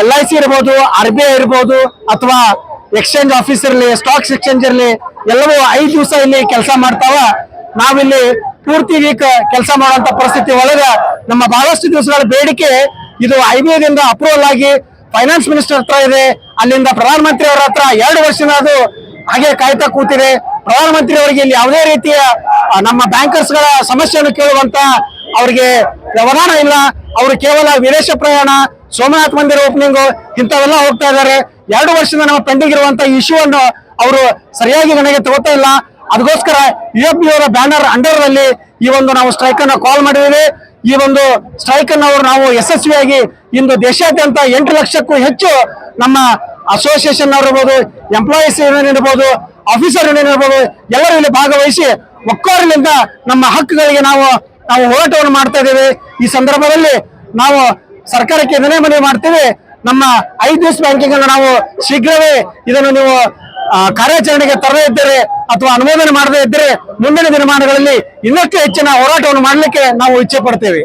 LIC ಇರ್ಬೋದು, RBI ಇರ್ಬೋದು, ಅಥವಾ ಎಕ್ಸ್ಚೇಂಜ್ ಆಫೀಸ್ ಇರಲಿ, ಸ್ಟಾಕ್ಸ್ ಎಕ್ಸ್ಚೇಂಜ್ ಇರಲಿ, ಎಲ್ಲವೂ 5 ದಿವಸ ಇಲ್ಲಿ ಕೆಲಸ ಮಾಡ್ತಾವ. ನಾವಿಲ್ಲಿ ಪೂರ್ತಿ ವೀಕ್ ಕೆಲಸ ಮಾಡುವಂತ ಪರಿಸ್ಥಿತಿ ಒಳಗ ನಮ್ಮ ಬಹಳಷ್ಟು ದಿವಸಗಳ ಬೇಡಿಕೆ ಇದು IBI ದಿಂದ ಅಪ್ರೂವಲ್ ಆಗಿ ಫೈನಾನ್ಸ್ ಮಿನಿಸ್ಟರ್ ಹತ್ರ ಇದೆ, ಅಲ್ಲಿಂದ ಪ್ರಧಾನಮಂತ್ರಿ ಅವರ ಹತ್ರ 2 ವರ್ಷದ ಅದು ಹಾಗೆ ಕಾಯ್ತಾ ಕೂತಿದೆ. ಪ್ರಧಾನಮಂತ್ರಿ ಅವರಿಗೆ ಇಲ್ಲಿ ಯಾವುದೇ ರೀತಿಯ ನಮ್ಮ ಬ್ಯಾಂಕರ್ಸ್ ಗಳ ಸಮಸ್ಯೆಯನ್ನು ಕೇಳುವಂತ ಅವರಿಗೆ ವ್ಯವಧಾನ ಇಲ್ಲ. ಅವರು ಕೇವಲ ವಿದೇಶ ಪ್ರಯಾಣ, ಸೋಮನಾಥ್ ಮಂದಿರ ಓಪನಿಂಗ್ ಇಂಥವೆಲ್ಲ ಹೋಗ್ತಾ ಇದ್ದಾರೆ. 2 ವರ್ಷದಿಂದ ನಮ್ಮ ಪೆಂಡಿಂಗ್ ಇರುವಂತ ಇಶ್ಯೂ ಅನ್ನು ಅವರು ಸರಿಯಾಗಿ ನನಗೆ ತಗೋತಾ ಇಲ್ಲ. ಅದಕ್ಕೋಸ್ಕರ UFB ಅವರ ಬ್ಯಾನರ್ ಅಂಡರ್ ಅಲ್ಲಿ ಈ ಒಂದು ನಾವು ಸ್ಟ್ರೈಕ್ ಅನ್ನು ಕಾಲ್ ಮಾಡಿದ್ದೇವೆ. ಈ ಒಂದು ಸ್ಟ್ರೈಕ್ ಅನ್ನು ನಾವು ಯಶಸ್ವಿಯಾಗಿ ಇಂದು ದೇಶಾದ್ಯಂತ 8 ಲಕ್ಷಕ್ಕೂ ಹೆಚ್ಚು ನಮ್ಮ ಅಸೋಸಿಯೇಷನ್ ಇರ್ಬೋದು, ಎಂಪ್ಲಾಯೀಸ್ ಯೂನಿಯನ್ ಇರ್ಬೋದು, ಆಫೀಸರ್ ಯೂನಿಯನ್ ಇರ್ಬೋದು, ಎಲ್ಲರೂ ಇಲ್ಲಿ ಭಾಗವಹಿಸಿ ಒಕ್ಕೊರಲಿಂದ ನಮ್ಮ ಹಕ್ಕುಗಳಿಗೆ ನಾವು ಹೋರಾಟವನ್ನು ಮಾಡ್ತಾ ಇದ್ದೇವೆ. ಈ ಸಂದರ್ಭದಲ್ಲಿ ನಾವು ಸರ್ಕಾರಕ್ಕೆ ಇದನ್ನೇ ಮನವಿ ಮಾಡ್ತೇವೆ, ನಮ್ಮ 5 ದಿವಸ ಬ್ಯಾಂಕಿಂಗ್ ಅನ್ನು ನಾವು ಶೀಘ್ರವೇ ಇದನ್ನು ನೀವು ಕಾರ್ಯಾಚರಣೆಗೆ ತರದೇ ಇದ್ದರೆ ಅಥವಾ ಅನುಮೋದನೆ ಮಾಡದೇ ಇದ್ದರೆ ಮುಂದಿನ ದಿನಮಾನಗಳಲ್ಲಿ ಇನ್ನಷ್ಟು ಹೆಚ್ಚಿನ ಹೋರಾಟವನ್ನು ಮಾಡಲಿಕ್ಕೆ ನಾವು ಇಚ್ಛೆ ಪಡ್ತೇವೆ.